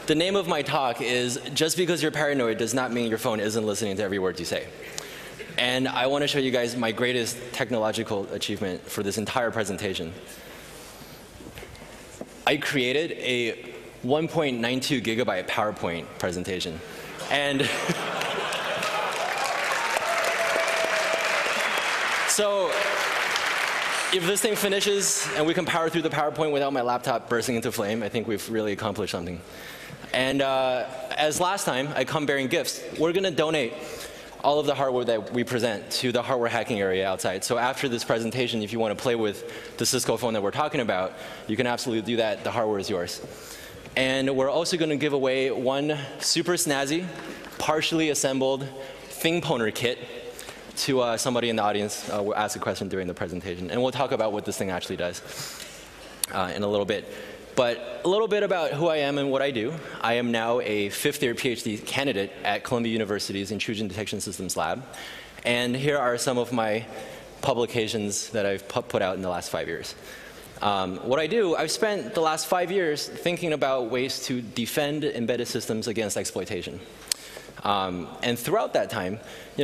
The name of my talk is Just Because You're Paranoid Does Not Mean Your Phone Isn't Listening to Every Word You Say. And I want to show you guys my greatest technological achievement for this entire presentation. I created a 1.92 gigabyte PowerPoint presentation. And so if this thing finishes and we can power through the PowerPoint without my laptop bursting into flame, I think we've really accomplished something. And as last time, I come bearing gifts. We're going to donate all of the hardware that we present to the hardware hacking area outside. So after this presentation, if you want to play with the Cisco phone that we're talking about, you can absolutely do that. The hardware is yours. And we're also going to give away one super snazzy, partially assembled thing pwner kit to somebody in the audience. We'll ask a question during the presentation. And we'll talk about what this thing actually does in a little bit. But a little bit about who I am and what I do. I am now a fifth-year PhD candidate at Columbia University's Intrusion Detection Systems Lab. And here are some of my publications that I've put out in the last 5 years. What I do, I've spent the last 5 years thinking about ways to defend embedded systems against exploitation. And throughout that time,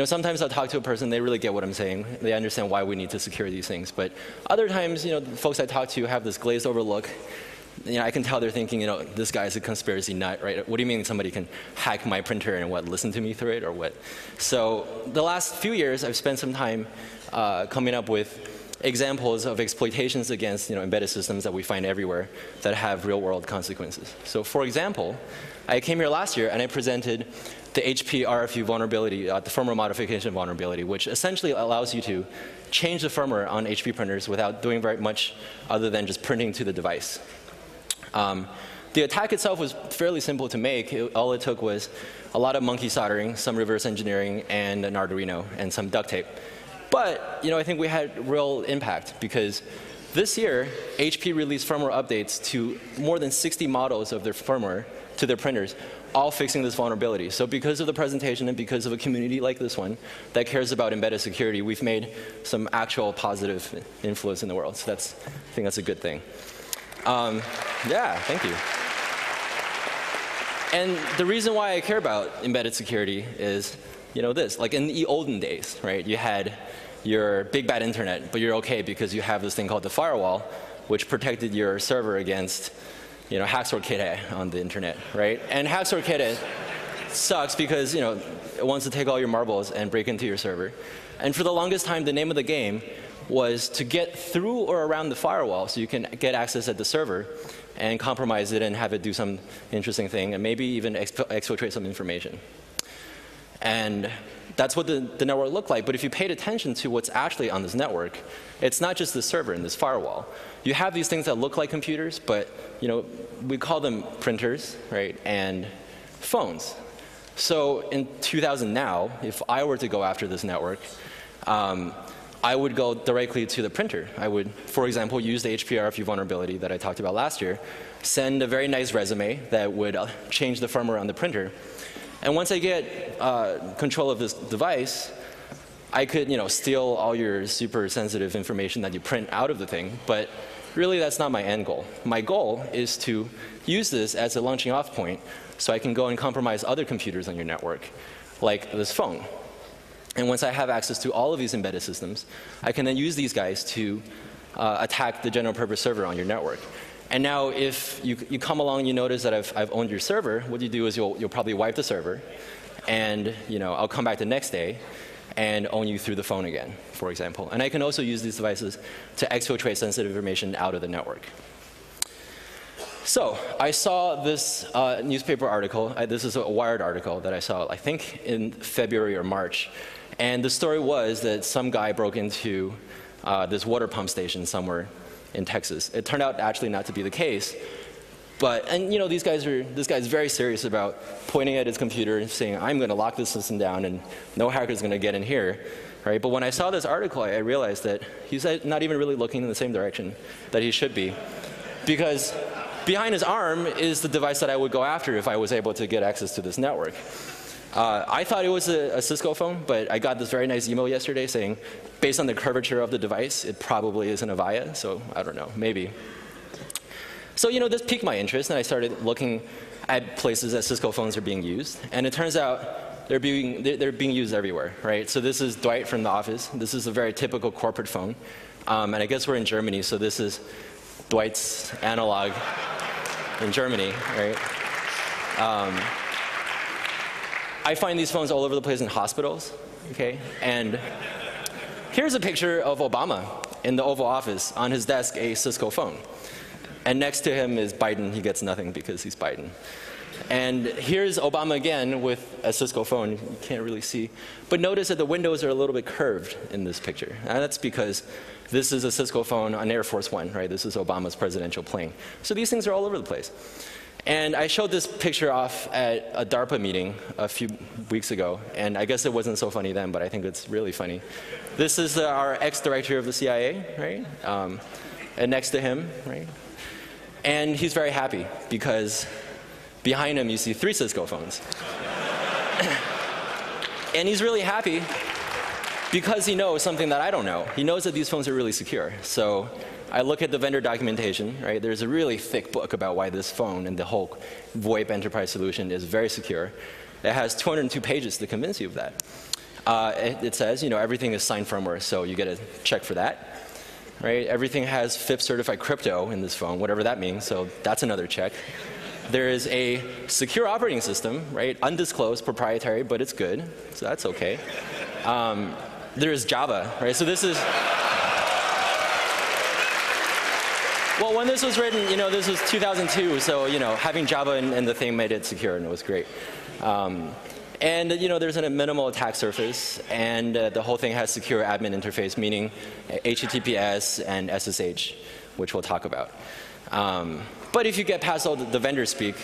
sometimes I'll talk to a person, they really get what I'm saying. They understand why we need to secure these things. But other times, the folks I talk to have this glazed over look. I can tell they're thinking, this guy's a conspiracy nut, right? What do you mean somebody can hack my printer and listen to me through it or what? So the last few years, I've spent some time coming up with examples of exploitations against embedded systems that we find everywhere that have real-world consequences. So for example, I came here last year and I presented the HP RFU vulnerability, the firmware modification vulnerability, which essentially allows you to change the firmware on HP printers without doing very much other than just printing to the device. The attack itself was fairly simple to make. All it took was a lot of monkey soldering, some reverse engineering, and an Arduino, and some duct tape. But I think we had real impact because this year, HP released firmware updates to more than 60 models of their firmware to their printers, all fixing this vulnerability. So because of the presentation and because of a community like this one that cares about embedded security, we've made some actual positive influence in the world. So I think that's a good thing. Yeah, thank you. And the reason why I care about embedded security is, this. Like in the olden days, right? You had your big bad internet, but you're okay because you have this thing called the firewall, which protected your server against, Hacksaw-Kid on the internet, right? And Hacksaw-Kid sucks because, it wants to take all your marbles and break into your server. And for the longest time, the name of the game was to get through or around the firewall so you can get access at the server and compromise it and have it do some interesting thing and maybe even exfiltrate some information. And that's what the network looked like. But if you paid attention to what's actually on this network, it's not just the server and this firewall. You have these things that look like computers, but we call them printers, right, and phones. So in 2000 now, if I were to go after this network, I would go directly to the printer. I would, for example, use the HP RFU vulnerability that I talked about last year, send a very nice resume that would change the firmware on the printer. And once I get control of this device, I could steal all your super sensitive information that you print out of the thing. But really, that's not my end goal. My goal is to use this as a launching off point so I can go and compromise other computers on your network, like this phone. And once I have access to all of these embedded systems, I can then use these guys to attack the general purpose server on your network. And now if you come along and you notice that I've owned your server, what you do is you'll probably wipe the server, and I'll come back the next day and own you through the phone again, for example. And I can also use these devices to exfiltrate sensitive information out of the network. So I saw this newspaper article. This is a Wired article that I saw, I think, in February or March. And the story was that some guy broke into this water pump station somewhere in Texas. It turned out actually not to be the case. And this guy's very serious about pointing at his computer and saying, I'm going to lock this system down and no hacker's going to get in here. Right? But when I saw this article, I realized that he's not even really looking in the same direction that he should be. Because behind his arm is the device that I would go after if I was able to get access to this network. I thought it was a Cisco phone, but I got this very nice email yesterday saying, based on the curvature of the device, it probably isn't a Avaya, so I don't know, maybe. So this piqued my interest, and I started looking at places that Cisco phones are being used. And it turns out they're being used everywhere, right? So this is Dwight from the office. This is a very typical corporate phone. And I guess we're in Germany, so this is Dwight's analog in Germany, right? I find these phones all over the place in hospitals, okay? And here's a picture of Obama in the Oval Office, on his desk, a Cisco phone. And next to him is Biden. He gets nothing because he's Biden. And here's Obama again with a Cisco phone. You can't really see. But notice that the windows are a little bit curved in this picture. And that's because this is a Cisco phone on Air Force One, right? This is Obama's presidential plane. So these things are all over the place. And I showed this picture off at a DARPA meeting a few weeks ago. And I guess it wasn't so funny then, but I think it's really funny. This is our ex-director of the CIA, right? And next to him, right? And he's very happy because behind him you see 3 Cisco phones. And he's really happy because he knows something that I don't know. He knows that these phones are really secure. So I look at the vendor documentation, right? There's a really thick book about why this phone and the whole VoIP enterprise solution is very secure. It has 202 pages to convince you of that. It says, everything is signed firmware, so you get a check for that. Right? Everything has FIPS certified crypto in this phone, whatever that means, so that's another check. There is a secure operating system, right? Undisclosed, proprietary, but it's good, so that's okay. There is Java, right? So this is, well, when this was written, this was 2002, so having Java in the thing made it secure, and it was great. And there's a minimal attack surface, and the whole thing has secure admin interface, meaning HTTPS and SSH, which we'll talk about. But if you get past all the vendor speak,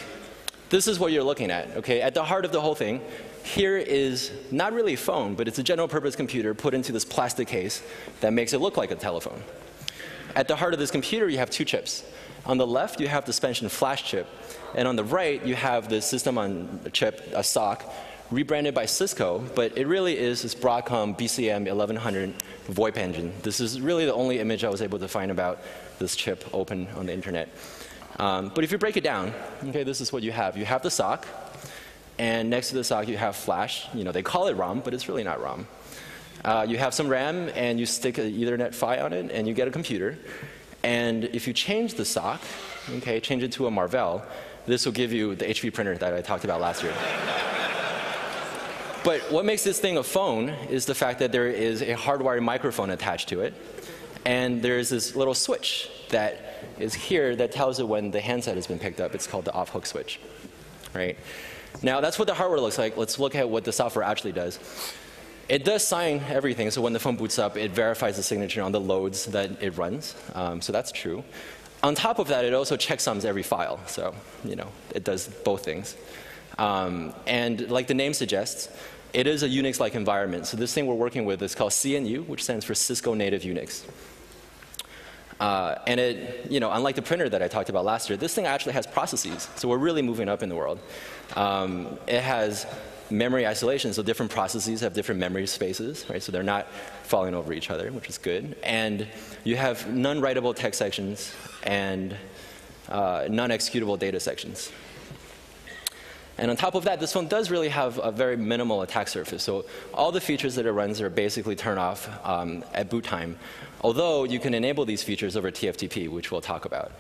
this is what you're looking at, okay? At the heart of the whole thing, here is not really a phone, but it's a general purpose computer put into this plastic case that makes it look like a telephone. At the heart of this computer, you have 2 chips. On the left, you have the suspension flash chip, and on the right, you have the system on a chip, a SoC, rebranded by Cisco, but it really is this Broadcom BCM 1100 VoIP engine. This is really the only image I was able to find about this chip open on the internet. But if you break it down, okay, this is what you have. You have the SoC, and next to the SoC you have flash. They call it ROM, but it's really not ROM. You have some RAM, and you stick an Ethernet PHY on it, and you get a computer. And if you change the SoC, okay, change it to a Marvell, this will give you the HP printer that I talked about last year. But what makes this thing a phone is the fact that there is a hardwired microphone attached to it. And there's this little switch that is here that tells it when the handset has been picked up. It's called the off-hook switch, right? Now, that's what the hardware looks like. Let's look at what the software actually does. It does sign everything. So when the phone boots up, it verifies the signature on the loads that it runs. So that's true. On top of that, it also checksums every file. So, it does both things. And like the name suggests, it is a Unix-like environment. So this thing we're working with is called CNU, which stands for Cisco Native Unix. And it, unlike the printer that I talked about last year, this thing actually has processes. So we're really moving up in the world. It has memory isolation, so different processes have different memory spaces, right? So they're not falling over each other, which is good. And you have non-writable text sections and non-executable data sections. And on top of that, this phone does really have a very minimal attack surface. So all the features that it runs are basically turned off at boot time. Although you can enable these features over TFTP, which we'll talk about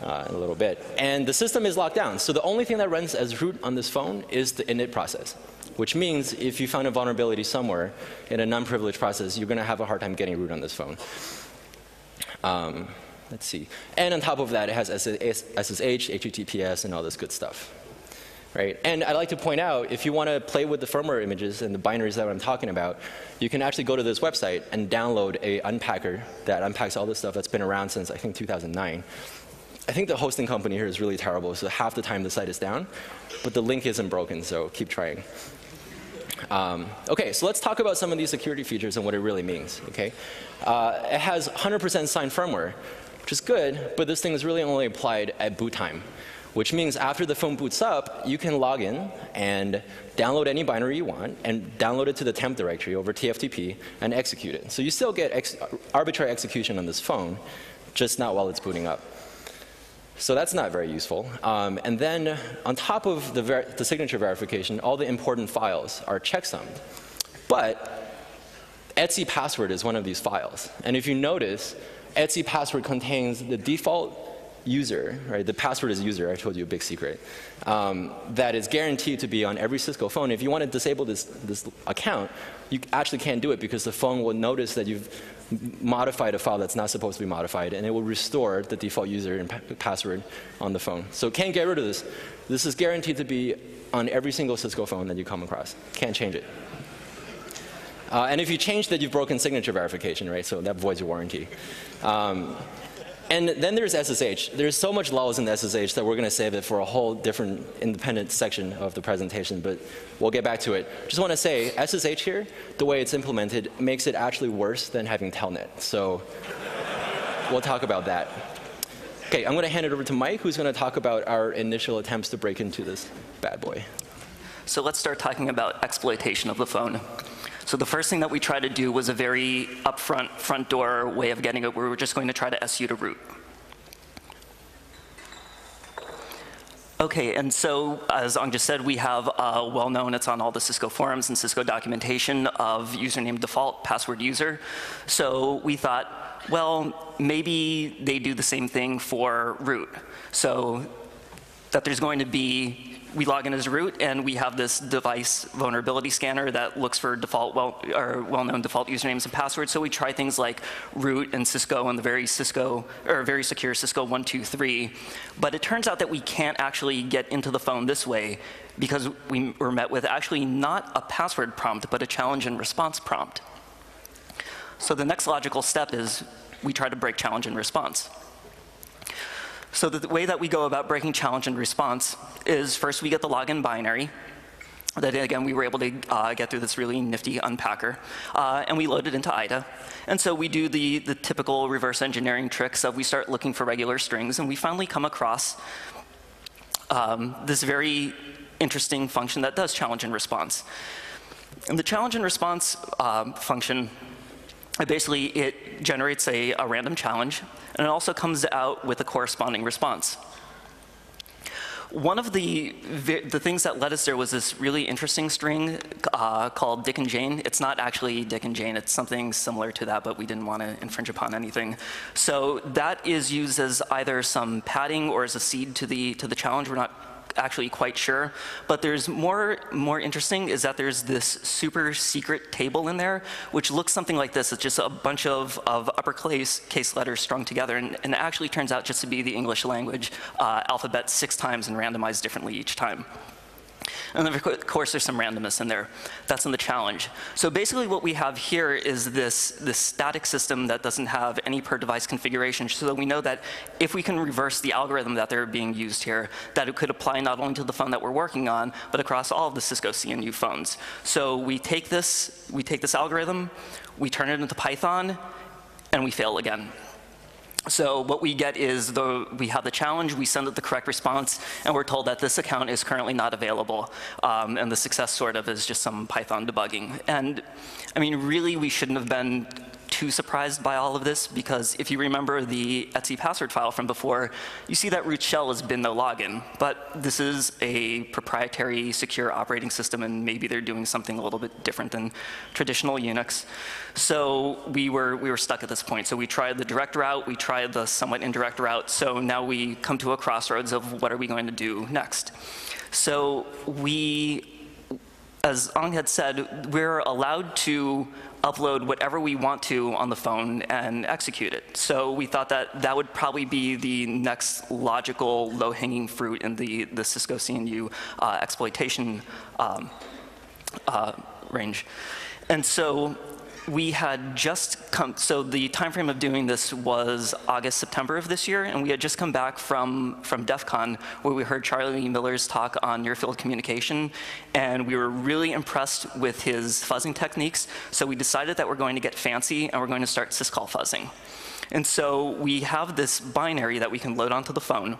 in a little bit. And the system is locked down. So the only thing that runs as root on this phone is the init process, which means if you found a vulnerability somewhere in a non-privileged process, you're going to have a hard time getting root on this phone. Let's see. And on top of that, it has SSH, HTTPS, and all this good stuff. Right? And I'd like to point out, if you want to play with the firmware images and the binaries that I'm talking about, you can actually go to this website and download a unpacker that unpacks all this stuff that's been around since, I think, 2009. I think the hosting company here is really terrible, so half the time the site is down. But the link isn't broken, so keep trying. Okay, so let's talk about some of these security features and what it really means. Okay? It has 100% signed firmware, which is good, but this thing is really only applied at boot time, which means after the phone boots up, you can log in and download any binary you want and download it to the temp directory over TFTP and execute it. So you still get arbitrary execution on this phone, just not while it's booting up. So that's not very useful. And then on top of the signature verification, all the important files are checksummed. But Etsy password is one of these files. And if you notice, Etsy password contains the default user, right? The password is user, I told you a big secret, that is guaranteed to be on every Cisco phone. If you want to disable this account, you actually can't do it because the phone will notice that you've modified a file that's not supposed to be modified, and it will restore the default user and password on the phone. So can't get rid of this. This is guaranteed to be on every single Cisco phone that you come across. Can't change it. And if you change that, you've broken signature verification, right? So that voids your warranty. And then there's SSH. There's so much laws in SSH that we're going to save it for a whole different independent section of the presentation, but we'll get back to it. Just want to say, SSH here, the way it's implemented, makes it actually worse than having Telnet. So we'll talk about that. Okay, I'm going to hand it over to Mike, who's going to talk about our initial attempts to break into this bad boy. So let's start talking about exploitation of the phone. So the first thing that we tried to do was a very upfront, front door way of getting it, where we were just going to try to SU to root. Okay, and so as Ong just said, we have well-known, it's on all the Cisco forums and Cisco documentation of username default, password user. So we thought, well, maybe they do the same thing for root. So that there's going to be, we log in as root, and we have this device vulnerability scanner that looks for default, well-known default usernames and passwords. So we try things like root and Cisco and the very secure Cisco 123. But it turns out that we can't actually get into the phone this way because we were met with actually not a password prompt, but a challenge and response prompt. So the next logical step is we try to break challenge and response. So the way that we go about breaking challenge and response is first we get the login binary. That again, we were able to get through this really nifty unpacker, and we load it into IDA. And so we do the typical reverse engineering tricks of we start looking for regular strings, and we finally come across this very interesting function that does challenge and response. And the challenge and response function, basically it generates a random challenge, and it also comes out with a corresponding response. One of the things that led us there was this really interesting string called Dick and Jane. It's not actually Dick and Jane, it's something similar to that, but we didn't want to infringe upon anything. So that is used as either some padding or as a seed to the challenge. We're not actually quite sure. But there's more interesting is that there's this super secret table in there, which looks something like this. It's just a bunch of uppercase letters strung together, and it actually turns out just to be the English language alphabet 6 times and randomized differently each time. And then, of course, there's some randomness in there. That's in the challenge. So basically what we have here is this static system that doesn't have any per-device configuration, so that we know that if we can reverse the algorithm that they're being used here, that it could apply not only to the phone that we're working on, but across all of the Cisco CNU phones. So we take this algorithm, we turn it into Python, and we fail again. So what we get is we have the challenge, we send it the correct response, and we're told that this account is currently not available. And the success sort of is just some Python debugging. And I mean, really, we shouldn't have been too surprised by all of this, because if you remember the Etsy password file from before, you see that root shell has been no login. But this is a proprietary secure operating system, and maybe they're doing something a little bit different than traditional Unix. So we were stuck at this point. So we tried the direct route, we tried the somewhat indirect route. So now we come to a crossroads of what are we going to do next. So as Ong had said, we're allowed to upload whatever we want to on the phone and execute it. So we thought that that would probably be the next logical low-hanging fruit in the Cisco CNU exploitation range. And so we had just come, so the time frame of doing this was August, September of this year, and we had just come back from DEF CON, where we heard Charlie Miller's talk on near-field communication, and we were really impressed with his fuzzing techniques, so we decided that we're going to get fancy, and we're going to start syscall fuzzing. And so we have this binary that we can load onto the phone,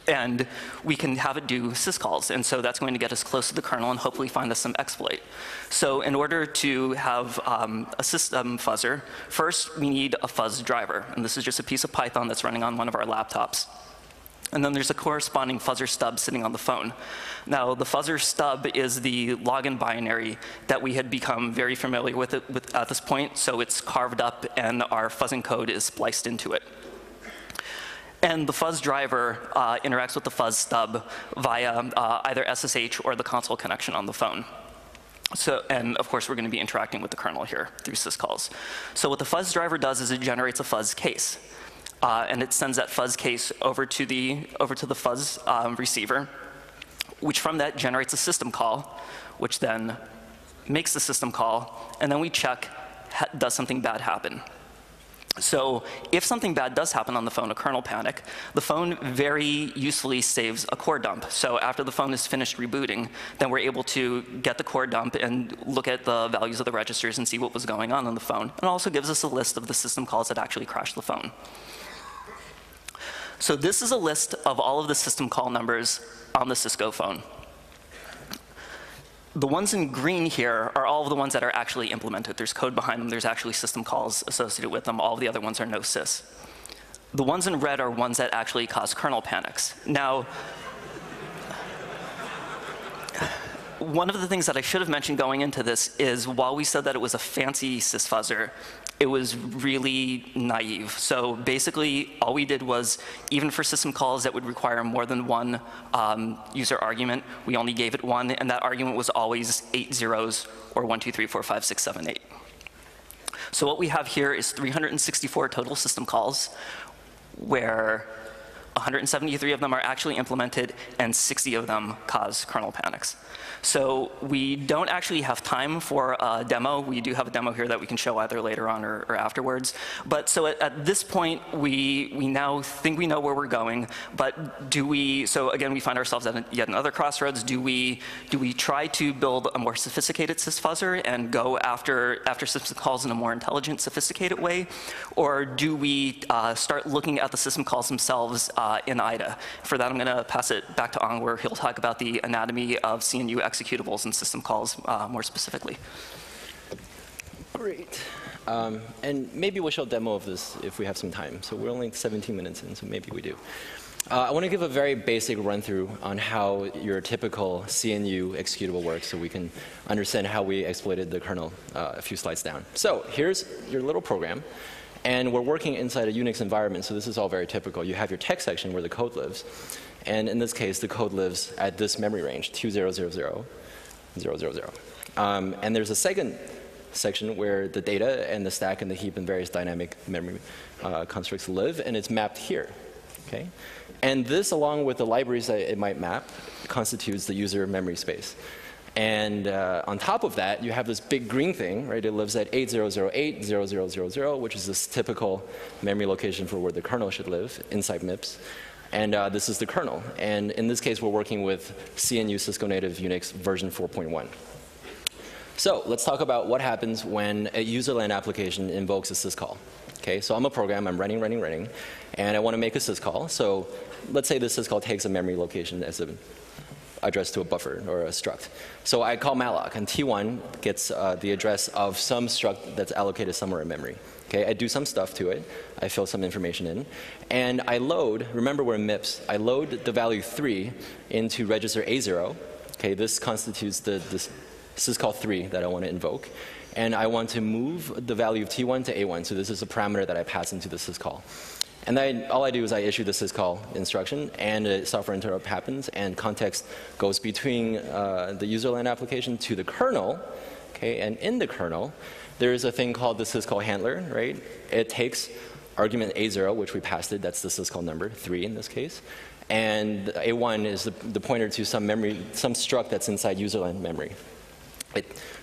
and we can have it do syscalls. And so that's going to get us close to the kernel and hopefully find us some exploit. So in order to have a system fuzzer, first we need a fuzz driver. And this is just a piece of Python that's running on one of our laptops. And then there's a corresponding fuzzer stub sitting on the phone. Now, the fuzzer stub is the login binary that we had become very familiar with at this point, so it's carved up and our fuzzing code is spliced into it. And the fuzz driver interacts with the fuzz stub via either SSH or the console connection on the phone. So, and of course, we're going to be interacting with the kernel here through syscalls. So what the fuzz driver does is it generates a fuzz case. And it sends that fuzz case over to the fuzz receiver, which from that generates a system call, which then makes the system call, and then we check, does something bad happen? So if something bad does happen on the phone, a kernel panic, the phone very usefully saves a core dump. So after the phone is finished rebooting, then we're able to get the core dump and look at the values of the registers and see what was going on the phone. And it also gives us a list of the system calls that actually crashed the phone. So this is a list of all of the system call numbers on the Cisco phone. The ones in green here are all of the ones that are actually implemented. There's code behind them. There's actually system calls associated with them. All of the other ones are no sys. The ones in red are ones that actually cause kernel panics. Now, one of the things that I should have mentioned going into this is while we said that it was a fancy sysfuzzer, it was really naive. So basically, all we did was, even for system calls that would require more than one user argument, we only gave it one, and that argument was always 8 zeros or 1, 2, 3, 4, 5, 6, 7, 8. So what we have here is 364 total system calls, where 173 of them are actually implemented, and 60 of them cause kernel panics. So we don't actually have time for a demo. We do have a demo here that we can show either later on or afterwards. But so at this point, we now think we know where we're going. But do we, so again, we find ourselves at yet another crossroads. Do we try to build a more sophisticated sysfuzzer and go after system calls in a more intelligent, sophisticated way? Or do we start looking at the system calls themselves in IDA? For that, I'm going to pass it back to Ang, where he'll talk about the anatomy of CNU executables and system calls more specifically. Great. And maybe we'll show a demo of this if we have some time. So we're only 17 minutes in, so maybe we do. I want to give a very basic run-through on how your typical CNU executable works so we can understand how we exploited the kernel a few slides down. So here's your little program. And we're working inside a Unix environment, so this is all very typical. You have your text section where the code lives. And in this case, the code lives at this memory range, 2000, 000. And there's a second section where the data and the stack and the heap and various dynamic memory constructs live, and it's mapped here. Okay? And this, along with the libraries that it might map, constitutes the user memory space. And on top of that, you have this big green thing, right? It lives at 80080000, which is this typical memory location for where the kernel should live inside MIPS. And this is the kernel. And in this case, we're working with CNU Cisco native Unix version 4.1. So let's talk about what happens when a userland application invokes a syscall. Okay, so I'm a program, I'm running, and I want to make a syscall. So let's say this syscall takes a memory location as an address to a buffer or a struct. So I call malloc, and T1 gets the address of some struct that's allocated somewhere in memory. Okay, I do some stuff to it. I fill some information in. And I load, remember we're in MIPS, I load the value 3 into register A0. Okay, this constitutes this syscall 3 that I want to invoke. And I want to move the value of T1 to A1. So this is a parameter that I pass into the syscall. And then all I do is I issue the syscall instruction, and a software interrupt happens, and context goes between the userland application to the kernel. Okay, and in the kernel, there is a thing called the syscall handler, right? It takes argument A0, which we passed it, that's the syscall number, 3 in this case. And A1 is the pointer to some memory, some struct that's inside userland memory.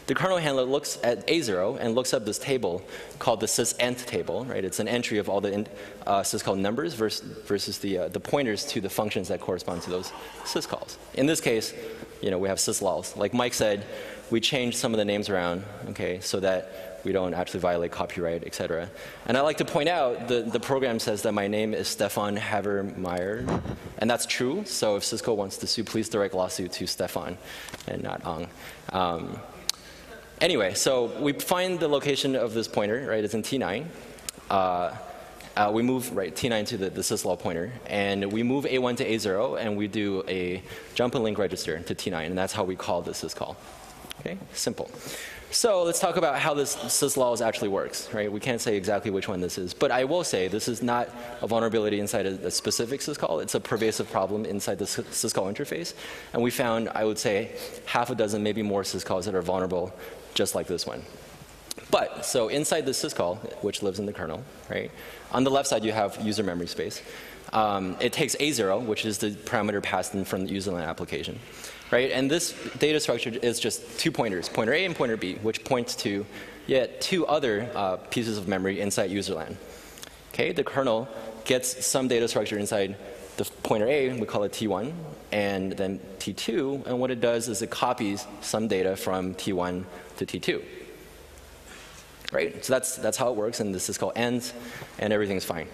The kernel handler looks at A0 and looks up this table called the sysent table, right? It's an entry of all the syscall numbers versus the pointers to the functions that correspond to those syscalls. In this case, you know, we have syslols. Like Mike said, we changed some of the names around, okay, so that we don't actually violate copyright, et cetera. And I like to point out the program says that my name is Stefan Havermeyer, and that's true. So if Cisco wants to sue, please direct lawsuit to Stefan and not Ang. Anyway, so we find the location of this pointer, right? It's in T9. we move T9 to the syslaw pointer, and we move A1 to A0, and we do a jump and link register to T9, and that's how we call the syscall. Okay, simple. So let's talk about how this syslaws actually works, right? We can't say exactly which one this is, but I will say this is not a vulnerability inside a specific syscall. It's a pervasive problem inside the syscall interface, and we found, I would say, half a dozen, maybe more syscalls that are vulnerable, just like this one. But, so inside the syscall, which lives in the kernel, right? On the left side, you have user memory space. It takes A0, which is the parameter passed in from the userland application, right? And this data structure is just two pointers, pointer A and pointer B, which points to yet two other pieces of memory inside userland. Okay, the kernel gets some data structure inside the pointer A, we call it T1, and then T2, and what it does is it copies some data from T1 to T2. Right? So that's how it works, and the syscall ends, and everything's fine.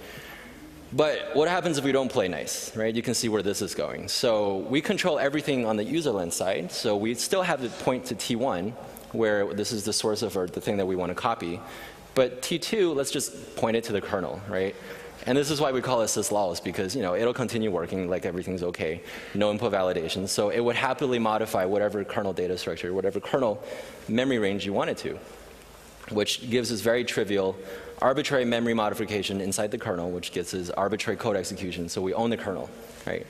But what happens if we don't play nice, right? You can see where this is going. So we control everything on the userland side, so we still have to point to T1, where this is the source of the thing that we want to copy. But T2, let's just point it to the kernel, right? And this is why we call it syslaws, because it'll continue working like everything's okay, no input validation. So it would happily modify whatever kernel data structure, whatever kernel memory range you want it to, which gives us very trivial arbitrary memory modification inside the kernel, which gets us arbitrary code execution. So we own the kernel, right?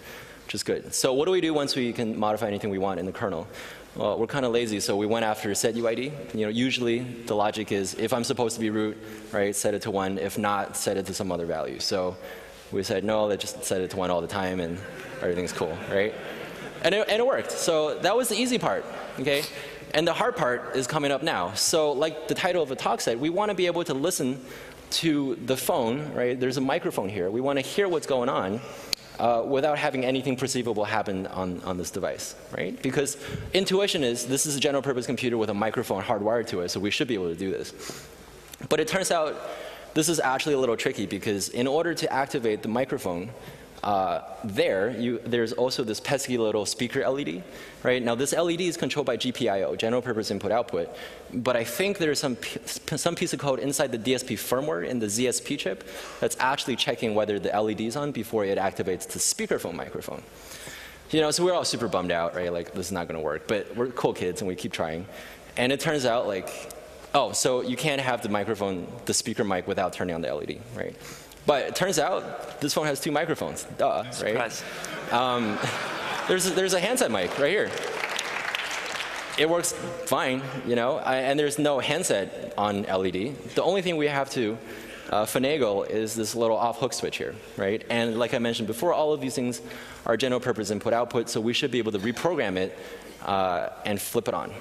Which is good. So what do we do once we can modify anything we want in the kernel? Well, we're kind of lazy, so we went after set UID. Usually the logic is if I'm supposed to be root, right, set it to 1. If not, set it to some other value. So we said no, let's just set it to 1 all the time, and everything's cool, right? And it worked. So that was the easy part, okay? And the hard part is coming up now. So like the title of the talk said, we want to be able to listen to the phone, right? There's a microphone here. We want to hear what's going on without having anything perceivable happen on this device, right? Because intuition is this is a general purpose computer with a microphone hardwired to it, so we should be able to do this. But it turns out this is actually a little tricky, because in order to activate the microphone, there's also this pesky little speaker LED, right? Now this LED is controlled by GPIO, general purpose input output, but I think there's some piece of code inside the DSP firmware in the ZSP chip that's actually checking whether the LED is on before it activates the speakerphone microphone. So we're all super bummed out, right? Like this is not going to work, but we're cool kids and we keep trying. And it turns out oh, so you can't have the microphone, the speaker mic without turning on the LED, right? But it turns out this phone has 2 microphones. Duh, right? There's a handset mic right here. It works fine, and there's no handset on LED. The only thing we have to finagle is this little off-hook switch here, right? And like I mentioned before, all of these things are general purpose input-output, so we should be able to reprogram it and flip it on.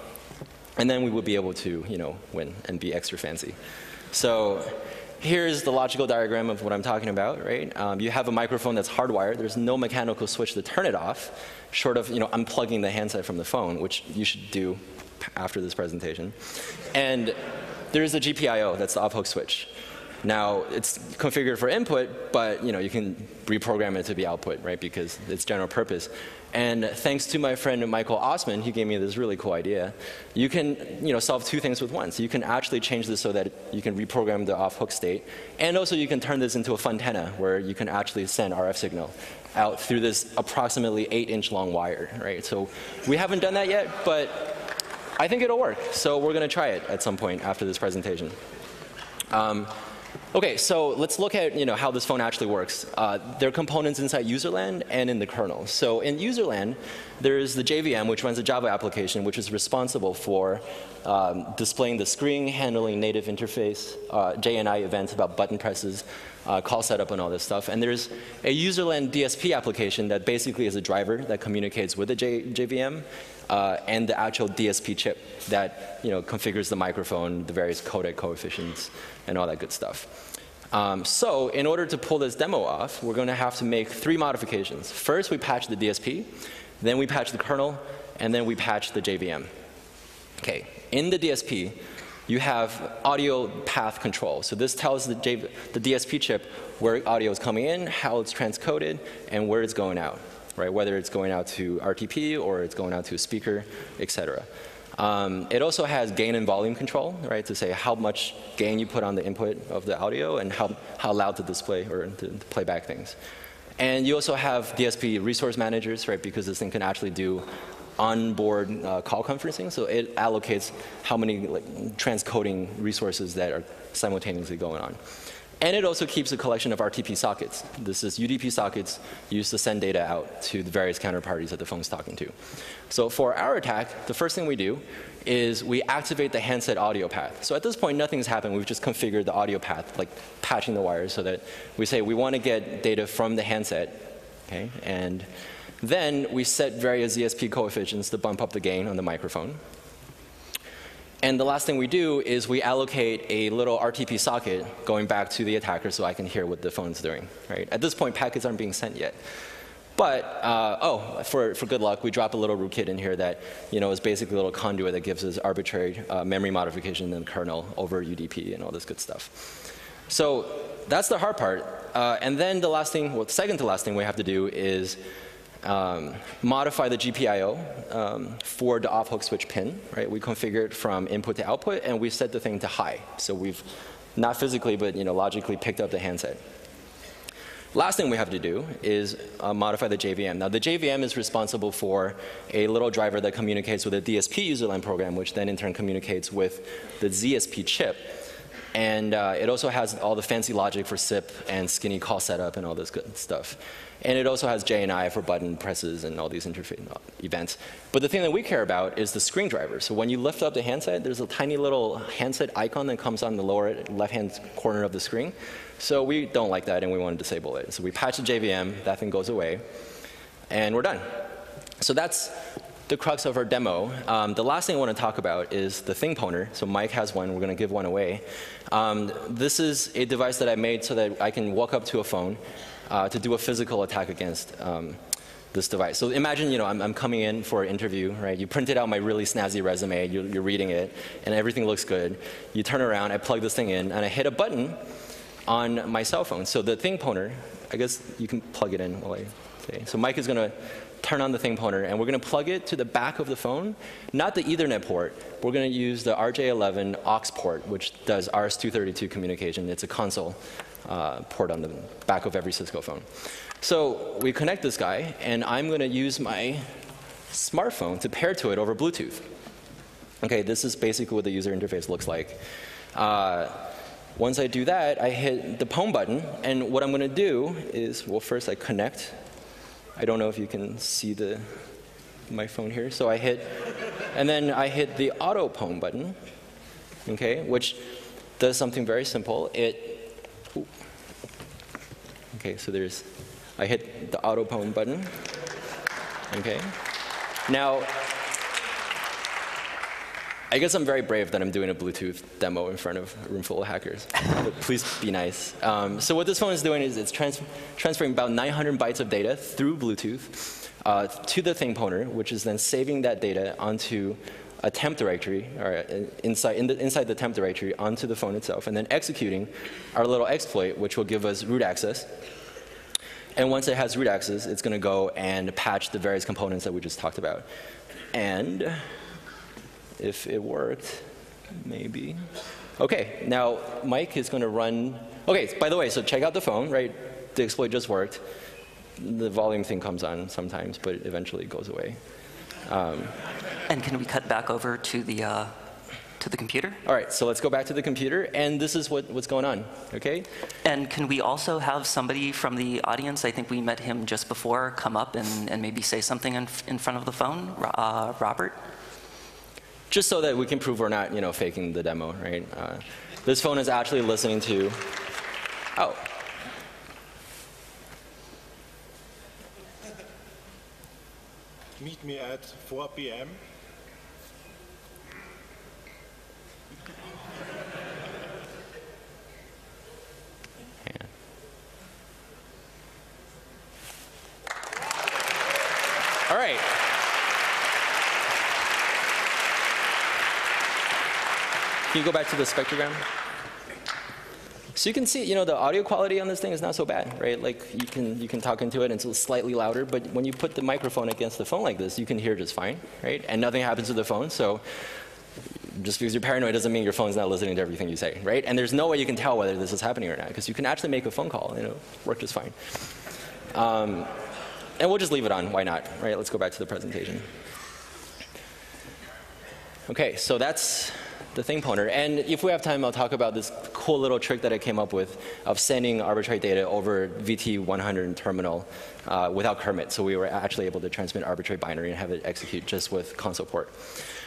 And then we would be able to, win and be extra fancy. So here's the logical diagram of what I'm talking about, right? You have a microphone that's hardwired. There's no mechanical switch to turn it off, short of unplugging the handset from the phone, which you should do after this presentation. And there's a GPIO, that's the off-hook switch. Now, it's configured for input, but you can reprogram it to be output, right? Because it's general purpose. And thanks to my friend Michael Osman, he gave me this really cool idea. You can solve 2 things with one. So you can actually change this so that you can reprogram the off-hook state. And also you can turn this into a funtenna where you can actually send RF signal out through this approximately 8-inch long wire, right? So we haven't done that yet, but I think it'll work. So we're going to try it at some point after this presentation. Okay, so let's look at how this phone actually works. There are components inside userland and in the kernel. So in userland, there's the JVM, which runs a Java application, which is responsible for displaying the screen, handling native interface, JNI events about button presses, call setup, and all this stuff. And there's a userland DSP application that basically is a driver that communicates with the JVM and the actual DSP chip that configures the microphone, the various codec coefficients, and all that good stuff. So in order to pull this demo off, we're going to have to make 3 modifications. First, we patch the DSP, then we patch the kernel, and then we patch the JVM. Okay, in the DSP, you have audio path control. So this tells the DSP chip where audio is coming in, how it's transcoded, and where it's going out, right? Whether it's going out to RTP or it's going out to a speaker, etc. It also has gain and volume control, right, to say how much gain you put on the input of the audio and how loud to display or to play back things. And you also have DSP resource managers, right, because this thing can actually do onboard call conferencing. So it allocates how many transcoding resources that are simultaneously going on. And it also keeps a collection of RTP sockets. This is UDP sockets used to send data out to the various counterparties that the phone's talking to. So for our attack, the first thing we do is we activate the handset audio path. So at this point, nothing's happened. We've just configured the audio path, like patching the wires so that we say we want to get data from the handset, okay? And then we set various ZSP coefficients to bump up the gain on the microphone. And the last thing we do is we allocate a little RTP socket going back to the attacker so I can hear what the phone's doing, right? At this point, packets aren't being sent yet. But, for good luck, we drop a little rootkit in here that, is basically a little conduit that gives us arbitrary memory modification in the kernel over UDP and all this good stuff. So that's the hard part. And then the last thing, well, the second to last thing we have to do is modify the GPIO for the off-hook switch pin, right? We configure it from input to output, and we set the thing to high. So we've not physically, but logically picked up the handset. Last thing we have to do is modify the JVM. Now, the JVM is responsible for a little driver that communicates with a DSP userland program, which then in turn communicates with the ZSP chip. And it also has all the fancy logic for SIP and skinny call setup and all this good stuff. And it also has JNI for button presses and all these interface events. But the thing that we care about is the screen driver. So when you lift up the handset, there's a tiny little handset icon that comes on the lower left-hand corner of the screen. So we don't like that, and we want to disable it. So we patch the JVM, that thing goes away, and we're done. So that's the crux of our demo. The last thing I want to talk about is the thing poner. So Mike has one. We're going to give one away. This is a device that I made so that I can walk up to a phone to do a physical attack against this device. So imagine, I'm coming in for an interview, right? You printed out my really snazzy resume. You're reading it, and everything looks good. You turn around, I plug this thing in, and I hit a button on my cell phone. So the thing poner, I guess you can plug it in while I say. So Mike is going to turn on the thing poner, and we're going to plug it to the back of the phone, not the Ethernet port. We're going to use the RJ11 aux port, which does RS-232 communication. It's a console port on the back of every Cisco phone. So we connect this guy, and I'm going to use my smartphone to pair to it over Bluetooth. Okay, this is basically what the user interface looks like. Once I do that, I hit the home button, and what I'm going to do is, well, first I connect. I don't know if you can see my phone here. So I hit, and then I hit the auto home button, okay, which does something very simple. Okay, so I hit the auto home button, okay. Now, I guess I'm very brave that I'm doing a Bluetooth demo in front of a room full of hackers. But please be nice. So what this phone is doing is it's transferring about 900 bytes of data through Bluetooth to the thing poner, which is then saving that data onto a temp directory, or inside the temp directory onto the phone itself, and then executing our little exploit, which will give us root access. And once it has root access, it's going to go and patch the various components that we just talked about. And if it worked, maybe. Okay, now Mike is going to run. Okay, by the way, so check out the phone, right? The exploit just worked. The volume thing comes on sometimes, but eventually it goes away. And can we cut back over to the computer? All right, so let's go back to the computer, and this is what's going on, okay? And can we also have somebody from the audience, I think we met him just before, come up and maybe say something in front of the phone? Robert? Just so that we can prove we're not, faking the demo, right? This phone is actually listening to, oh. Meet me at 4 p.m. Yeah. All right. Can you go back to the spectrogram? So you can see, the audio quality on this thing is not so bad, right? Like you can talk into it and it's slightly louder, but when you put the microphone against the phone like this, you can hear just fine, right? And nothing happens to the phone, so just because you're paranoid doesn't mean your phone's not listening to everything you say, right? And there's no way you can tell whether this is happening or not, because you can actually make a phone call, work just fine. And we'll just leave it on, why not, right? Let's go back to the presentation. Okay, so that's the thing pointer. And if we have time, I'll talk about this cool little trick that I came up with of sending arbitrary data over VT100 terminal without Kermit. So we were actually able to transmit arbitrary binary and have it execute just with console port.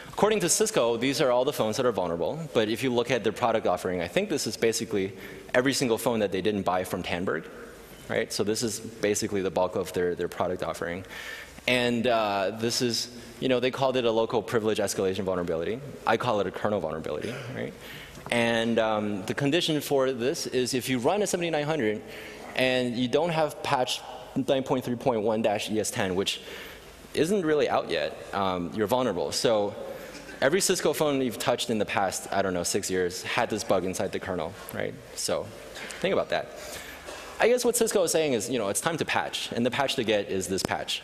According to Cisco, these are all the phones that are vulnerable. But if you look at their product offering, I think this is basically every single phone that they didn't buy from Tandberg, right? So this is basically the bulk of their product offering. And this is, they called it a local privilege escalation vulnerability. I call it a kernel vulnerability, right? And the condition for this is if you run a 7900 and you don't have patch 9.3.1-ES10, which isn't really out yet, you're vulnerable. So every Cisco phone you've touched in the past, I don't know, 6 years, had this bug inside the kernel, right? So think about that. I guess what Cisco is saying is, it's time to patch, and the patch to get is this patch.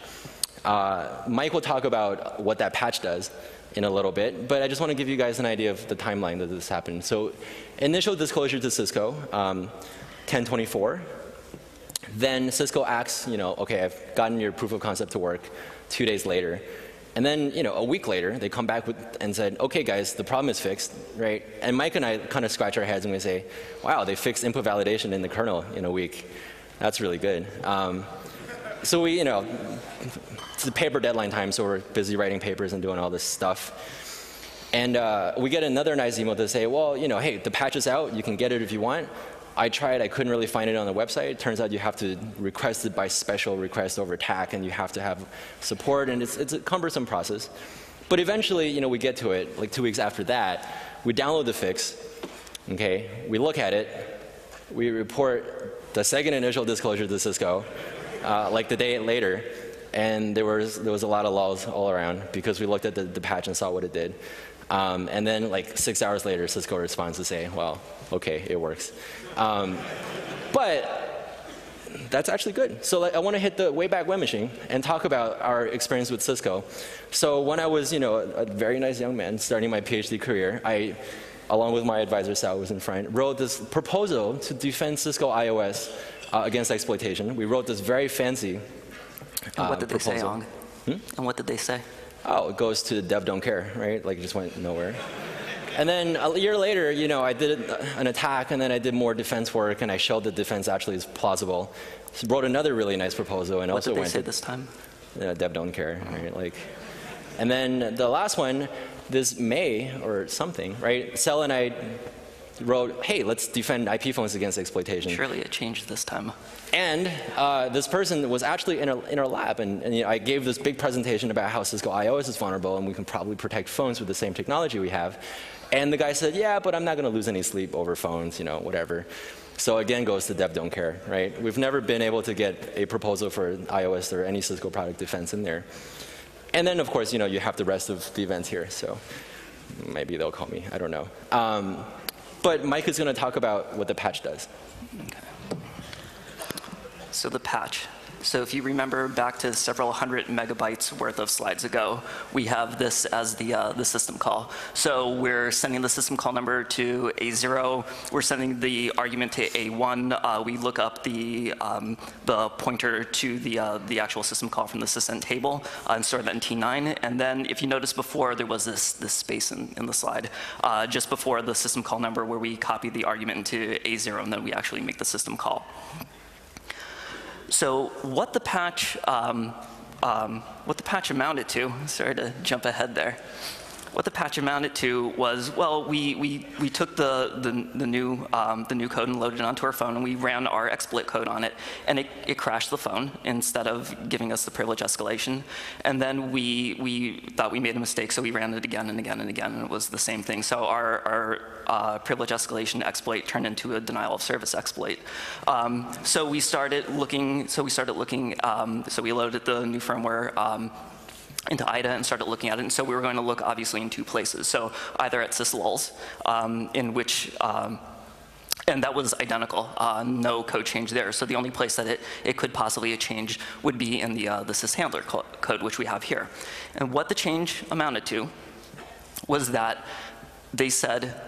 Mike will talk about what that patch does in a little bit, but I just want to give you guys an idea of the timeline that this happened. So initial disclosure to Cisco, 10/24. Then Cisco asks, okay, I've gotten your proof of concept to work 2 days later. And then, a week later, they come back and said, okay, guys, the problem is fixed, right? And Mike and I kind of scratch our heads and we say, wow, they fixed input validation in the kernel in a week. That's really good. So we, it's the paper deadline time, so we're busy writing papers and doing all this stuff. And we get another nice email to say, well, hey, the patch is out. You can get it if you want. I tried. I couldn't really find it on the website. It turns out you have to request it by special request over TAC, and you have to have support, and it's a cumbersome process. But eventually, we get to it. Like 2 weeks after that, we download the fix. Okay, we look at it. We report the second initial disclosure to Cisco, like the day later, and there was a lot of lulls all around because we looked at the patch and saw what it did. And then like 6 hours later, Cisco responds to say, well, okay, it works. But that's actually good. So I want to hit the Wayback Web Machine and talk about our experience with Cisco. So when I was, a very nice young man starting my PhD career, I, along with my advisor Sal, was in front, wrote this proposal to defend Cisco iOS against exploitation. We wrote this very fancy and what did proposal. they say, Ong? And what did they say? Oh, it goes to dev don't care, right? Like it just went nowhere. And then a year later, I did an attack, and then I did more defense work, and I showed the defense actually is plausible. So wrote another really nice proposal, and what also did they went say to this time? dev don't care, right? Like, and then the last one, this May or something, right? Sel and I wrote, hey, let's defend IP phones against exploitation. Surely it changed this time. And this person was actually in our lab, and I gave this big presentation about how Cisco iOS is vulnerable, and we can probably protect phones with the same technology we have. And the guy said, yeah, but I'm not going to lose any sleep over phones, whatever. So again, goes to dev don't care, right? We've never been able to get a proposal for iOS or any Cisco product defense in there. And then, of course, you have the rest of the events here. So maybe they'll call me. I don't know. But Mike is going to talk about what the patch does. Okay. So the patch. So if you remember back to several hundred megabytes worth of slides ago, we have this as the system call. So we're sending the system call number to A0. We're sending the argument to A1. We look up the pointer to the actual system call from the sysint table and store that in T9. And then if you notice before, there was this space in the slide just before the system call number where we copy the argument into A0, and then we actually make the system call. So what the patch amounted to, sorry to jump ahead there. What the patch amounted to was, well, we took the new code and loaded it onto our phone, and we ran our exploit code on it, and it crashed the phone instead of giving us the privilege escalation. And then we thought we made a mistake, so we ran it again and again and again, and it was the same thing. So our privilege escalation exploit turned into a denial of service exploit. So we started looking. So we loaded the new firmware into IDA and started looking at it. And so we were going to look obviously in two places. So either at syslulls, in which And that was identical, no code change there. So the only place that it could possibly change would be in the syshandler code, which we have here. And what the change amounted to was that they said,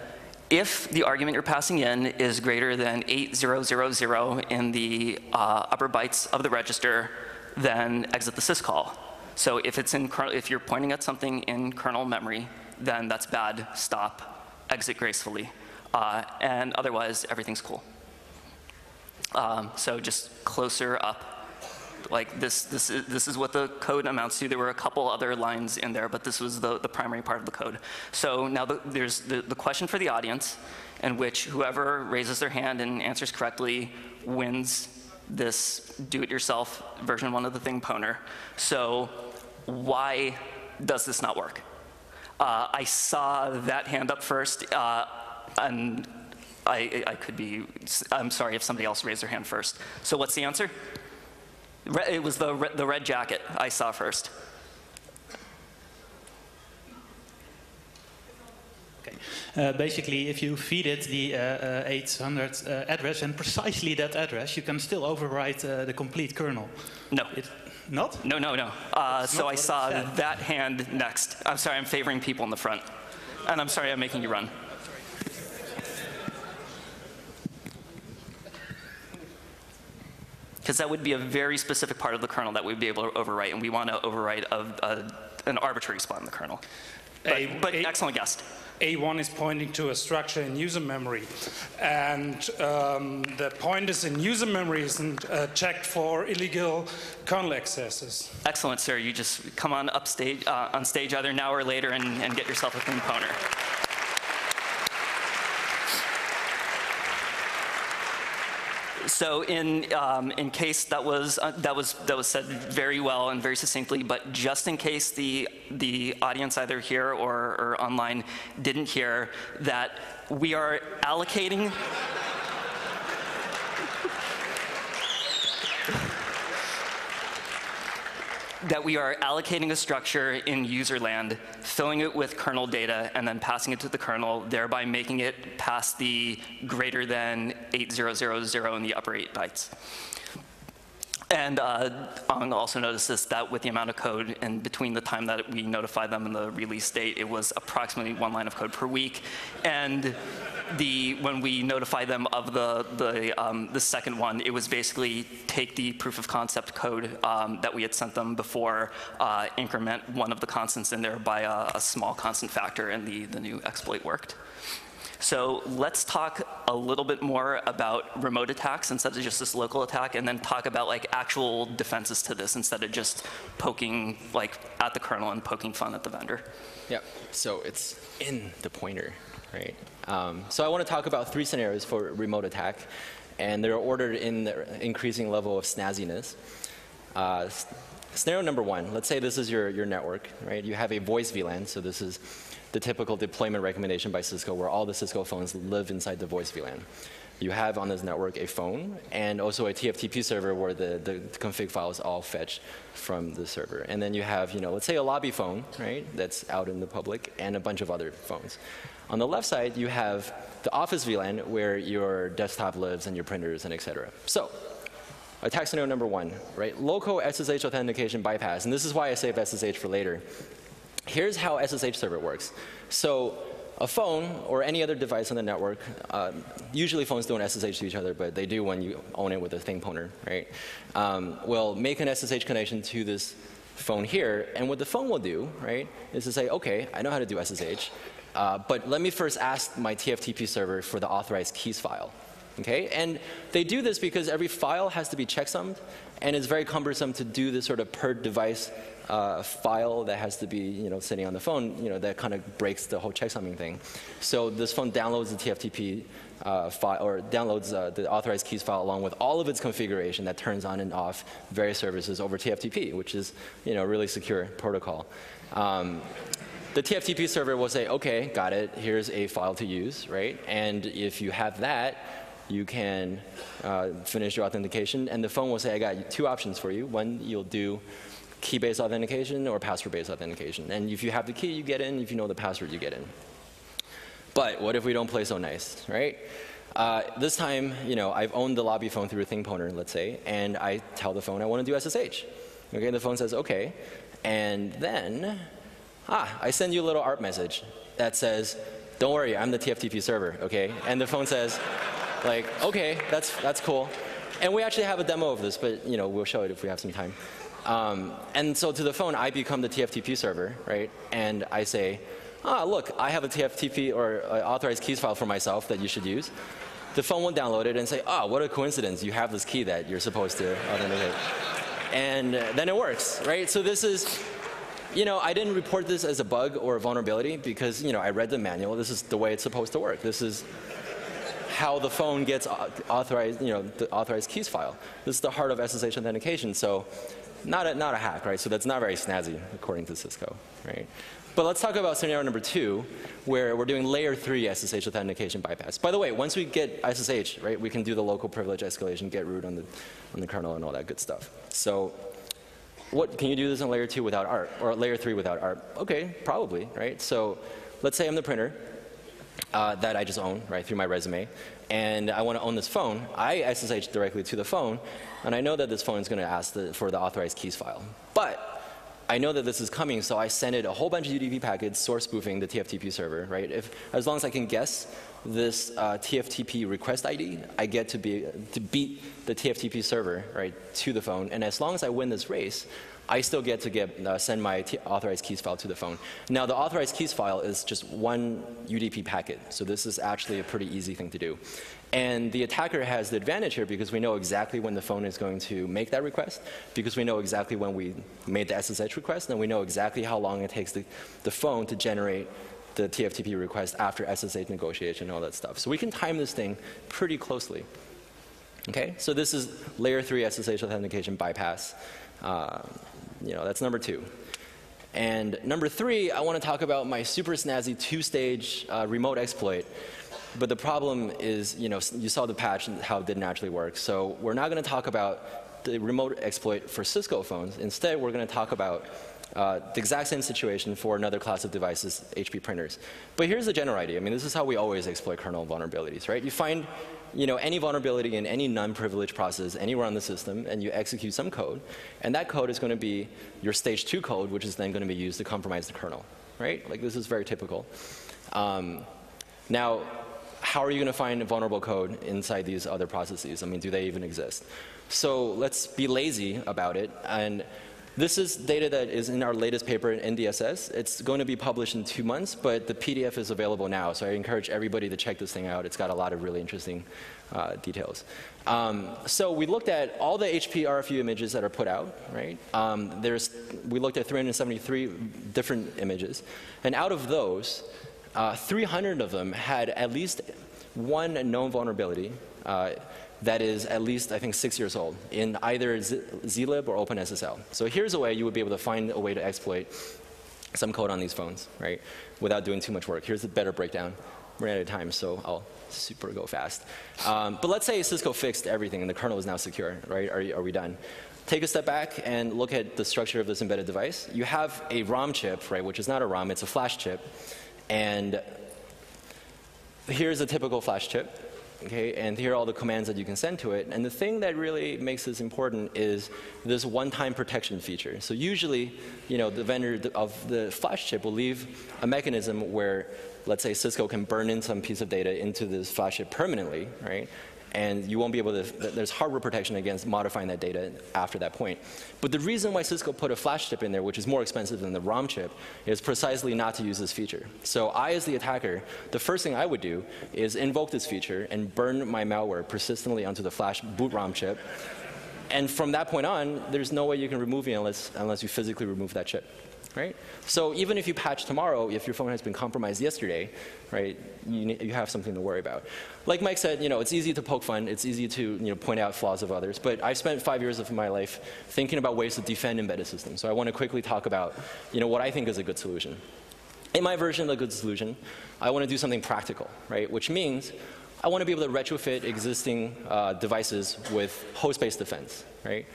if the argument you're passing in is greater than 8000 in the upper bytes of the register, then exit the syscall. So if it's in if you're pointing at something in kernel memory, then that's bad, stop, exit gracefully. And otherwise, everything's cool. So just closer up. Like this is what the code amounts to. There were a couple other lines in there, but this was the primary part of the code. So now there's the question for the audience, in which whoever raises their hand and answers correctly wins this do-it-yourself version 1 of the thing pwner. So why does this not work? I saw that hand up first, and I could be, I'm sorry if somebody else raised their hand first. So what's the answer? It was the red jacket I saw first. Okay. Basically, if you feed it the 800 address and precisely that address, you can still overwrite the complete kernel. No. Not? No, no, no. So I saw that hand next. I'm sorry, I'm favoring people in the front. And I'm sorry I'm making you run. Because that would be a very specific part of the kernel that we'd be able to overwrite, and we want to overwrite an arbitrary spot in the kernel. But excellent guess. A1 is pointing to a structure in user memory, and the pointers in user memory isn't checked for illegal kernel accesses. Excellent, sir. You just come on on stage either now or later and get yourself a thing pwner. So in case that was said very well and very succinctly, but just in case the audience either here or online didn't hear, that we are allocating a structure in userland, filling it with kernel data, and then passing it to the kernel, thereby making it pass the greater than 8000 in the upper 8 bytes. And Ang also noticed this, that with the amount of code and between the time that we notified them and the release date, it was approximately 1 line of code per week. And when we notified them of the second one, it was basically take the proof of concept code that we had sent them before, increment one of the constants in there by a small constant factor, and the new exploit worked. So let's talk a little bit more about remote attacks instead of just this local attack, and then talk about like actual defenses to this instead of just poking like at the kernel and poking fun at the vendor. Yeah, so it's in the pointer, right? So I want to talk about 3 scenarios for remote attack, and they're ordered in the increasing level of snazziness. Scenario number 1, let's say this is your network, right? You have a voice VLAN, so this is the typical deployment recommendation by Cisco, where all the Cisco phones live inside the voice VLAN. You have on this network a phone and also a TFTP server where the config files all fetch from the server. And then you have, let's say a lobby phone, right, that's out in the public, and a bunch of other phones. On the left side, you have the office VLAN where your desktop lives and your printers and et cetera. So attack scenario number 1, right? Local SSH authentication bypass, and this is why I save SSH for later. Here's how SSH server works. So a phone or any other device on the network, usually phones don't SSH to each other, but they do when you own it with a thing pwner, right? Will make an SSH connection to this phone here, and what the phone will do, right, is to say, okay, I know how to do SSH, but let me first ask my TFTP server for the authorized keys file. Okay? And they do this because every file has to be checksummed, and it's very cumbersome to do this sort of per device file that has to be sitting on the phone, that kind of breaks the whole checksumming thing. So this phone downloads the TFTP file, or downloads the authorized keys file along with all of its configuration that turns on and off various services over TFTP, which is a really secure protocol. The TFTP server will say, okay, got it, here's a file to use, right? And if you have that, you can finish your authentication, and the phone will say, I got 2 options for you. One, you'll do key-based authentication or password-based authentication. And if you have the key, you get in. If you know the password, you get in. But what if we don't play so nice, right? This time, I've owned the lobby phone through a thing pwner, let's say, and I tell the phone I want to do SSH. Okay, the phone says okay, and then, I send you a little ARP message that says, don't worry, I'm the TFTP server, okay? And the phone says, like, okay, that's cool. And we actually have a demo of this, but we'll show it if we have some time. And so to the phone, I become the TFTP server, right? And I say, look, I have a TFTP or authorized keys file for myself that you should use. The phone will download it and say, what a coincidence, you have this key that you're supposed to authenticate. And then it works, right? So this is, I didn't report this as a bug or a vulnerability because, I read the manual. This is the way it's supposed to work. This is how the phone gets authorized, the authorized keys file. This is the heart of SSH authentication. So not a hack, right? So that's not very snazzy, according to Cisco, right? But let's talk about scenario number 2, where we're doing layer 3 SSH authentication bypass. By the way, once we get SSH, right, we can do the local privilege escalation, get root on the kernel and all that good stuff. So can you do this on layer 2 without ARP, or layer 3 without ARP? Okay, probably, right? So let's say I'm the printer that I just own, right, through my resume, and I want to own this phone. I SSH directly to the phone, and I know that this phone is going to ask for the authorized keys file. But I know that this is coming, so I send it a whole bunch of UDP packets source spoofing the TFTP server, right? As long as I can guess this TFTP request ID, I get to beat the TFTP server, right, to the phone. And as long as I win this race, I still get to send my authorized keys file to the phone. Now, the authorized keys file is just one UDP packet, so this is actually a pretty easy thing to do. And the attacker has the advantage here because we know exactly when the phone is going to make that request, because we know exactly when we made the SSH request, and we know exactly how long it takes the phone to generate the TFTP request after SSH negotiation and all that stuff. So we can time this thing pretty closely. Okay, so this is layer 3 SSH authentication bypass. That's number 2. And number 3, I want to talk about my super snazzy 2-stage remote exploit. But the problem is, you saw the patch and how it didn't actually work. So we're not going to talk about the remote exploit for Cisco phones. Instead, we're going to talk about the exact same situation for another class of devices, HP printers. But here's the general idea. I mean, this is how we always exploit kernel vulnerabilities, right? You find any vulnerability in any non-privileged process anywhere on the system, and you execute some code, and that code is going to be your stage 2 code, which is then going to be used to compromise the kernel, right? Like, this is very typical. Now, how are you going to find vulnerable code inside these other processes? I mean, do they even exist? So let's be lazy about it. And this is data that is in our latest paper in NDSS. It's going to be published in 2 months, but the PDF is available now. So I encourage everybody to check this thing out. It's got a lot of really interesting details. So we looked at all the HP RFU images that are put out, right? We looked at 373 different images. And out of those, 300 of them had at least one known vulnerability that is at least, I think, 6 years old in either zlib or OpenSSL. So here's a way you would be able to find a way to exploit some code on these phones, right, without doing too much work. Here's a better breakdown. We're out of time, so I'll super go fast. But let's say Cisco fixed everything and the kernel is now secure, right? Are we done? Take a step back and look at the structure of this embedded device. You have a ROM chip, right, which is not a ROM, it's a flash chip. And here's a typical flash chip. Okay, and here are all the commands that you can send to it. And the thing that really makes this important is this one-time protection feature. So usually, the vendor of the flash chip will leave a mechanism where, let's say, Cisco can burn in some piece of data into this flash chip permanently, right? And you won't be able to, there's hardware protection against modifying that data after that point. But the reason why Cisco put a flash chip in there, which is more expensive than the ROM chip, is precisely not to use this feature. So I, as the attacker, the first thing I would do is invoke this feature and burn my malware persistently onto the flash boot ROM chip. And from that point on, there's no way you can remove it unless you physically remove that chip. Right? So even if you patch tomorrow, if your phone has been compromised yesterday, right, you have something to worry about. Like Mike said, it's easy to poke fun. It's easy to point out flaws of others. But I've spent 5 years of my life thinking about ways to defend embedded systems. So I want to quickly talk about what I think is a good solution. In my version of the good solution, I want to do something practical, right? Which means I want to be able to retrofit existing devices with host-based defense, right?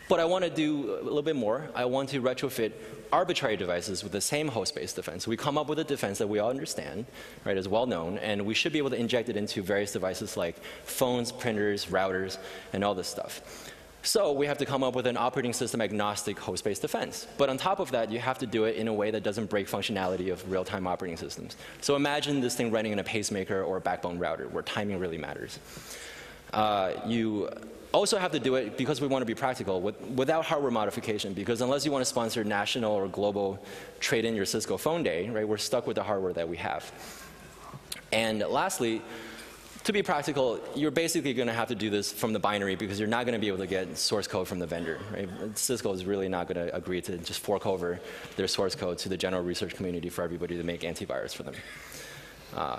But I want to do a little bit more. I want to retrofit arbitrary devices with the same host-based defense. We come up with a defense that we all understand, right, is well known, and we should be able to inject it into various devices like phones, printers, routers, and all this stuff. So we have to come up with an operating system agnostic host-based defense. But on top of that, you have to do it in a way that doesn't break functionality of real-time operating systems. So imagine this thing running in a pacemaker or a backbone router where timing really matters. You also have to do it because we want to be practical without hardware modification, because unless you want to sponsor national or global trade in your Cisco phone day, right, we're stuck with the hardware that we have. And lastly, to be practical, you're basically going to have to do this from the binary because you're not going to be able to get source code from the vendor. Right? Cisco is really not going to agree to just fork over their source code to the general research community for everybody to make antivirus for them.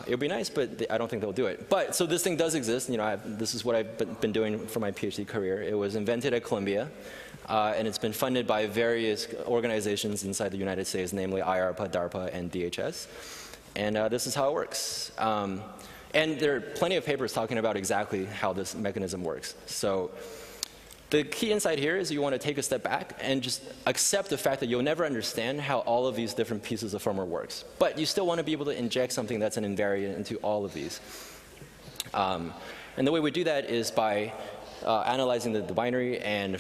It would be nice, but I don't think they'll do it. But so this thing does exist. You know, this is what I've been doing for my PhD career. It was invented at Columbia, and it's been funded by various organizations inside the United States, namely IARPA, DARPA, and DHS. And this is how it works. And there are plenty of papers talking about exactly how this mechanism works. So the key insight here is you want to take a step back and just accept the fact that you'll never understand how all of these different pieces of firmware works. But you still want to be able to inject something that's an invariant into all of these. And the way we do that is by analyzing the binary and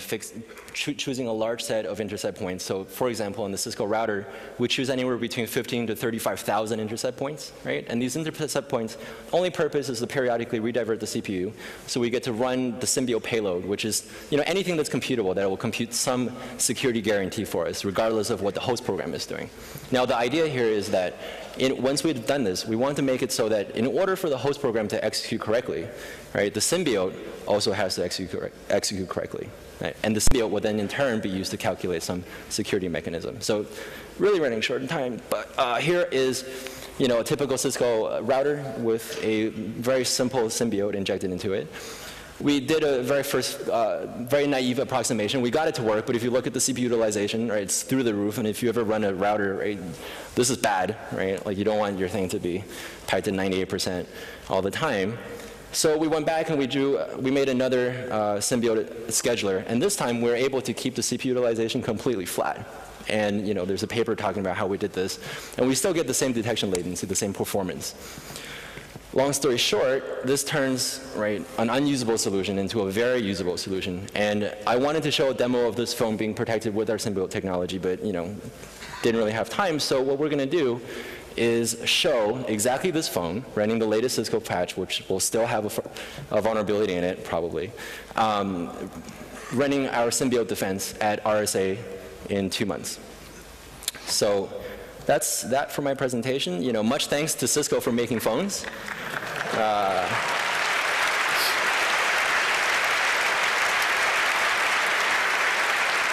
choosing a large set of intercept points. So for example, in the Cisco router, we choose anywhere between 15 to 35,000 intercept points, right? And these intercept points, only purpose is to periodically redivert the CPU. So we get to run the Symbiote payload, which is, you know, anything that's computable that will compute some security guarantee for us, regardless of what the host program is doing. Now the idea here is that once we've done this, we want to make it so that in order for the host program to execute correctly, right, the Symbiote also has to execute correctly. Right? And the Symbiote will then in turn be used to calculate some security mechanism. So really running short in time, but here is, you know, a typical Cisco router with a very simple Symbiote injected into it. We did a very naive approximation. We got it to work, but if you look at the CPU utilization, right, it's through the roof. And if you ever run a router, right, this is bad, right? Like you don't want your thing to be packed at 98% all the time. So we went back and we made another Symbiote scheduler, and this time we were able to keep the CPU utilization completely flat. And you know, there's a paper talking about how we did this, and we still get the same detection latency, the same performance. Long story short, this turns, right, an unusable solution into a very usable solution. And I wanted to show a demo of this phone being protected with our Symbiote technology, but you know, didn't really have time. So what we're going to do is show exactly this phone running the latest Cisco patch, which will still have a vulnerability in it, probably, running our Symbiote defense at RSA in 2 months. So that's that for my presentation. You know, much thanks to Cisco for making phones.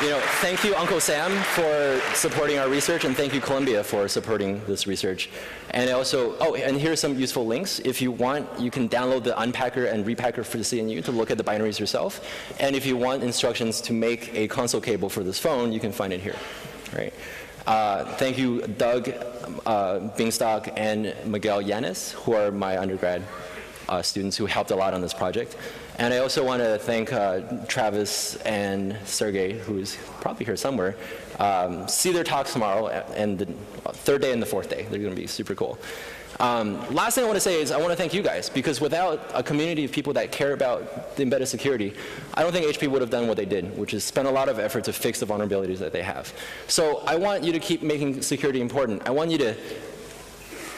You know, thank you, Uncle Sam, for supporting our research, and thank you, Columbia, for supporting this research. And also, oh, and here are some useful links. If you want, you can download the unpacker and repacker for the CNU to look at the binaries yourself. And if you want instructions to make a console cable for this phone, you can find it here. Right. Thank you, Doug Bingstock and Miguel Yanis, who are my undergrad students who helped a lot on this project. And I also want to thank Travis and Sergey, who's probably here somewhere. See their talks tomorrow, and the third day and the fourth day. They're going to be super cool. Last thing I want to say is I want to thank you guys, because without a community of people that care about the embedded security, I don't think HP would have done what they did, which is spend a lot of effort to fix the vulnerabilities that they have. So I want you to keep making security important. I want you to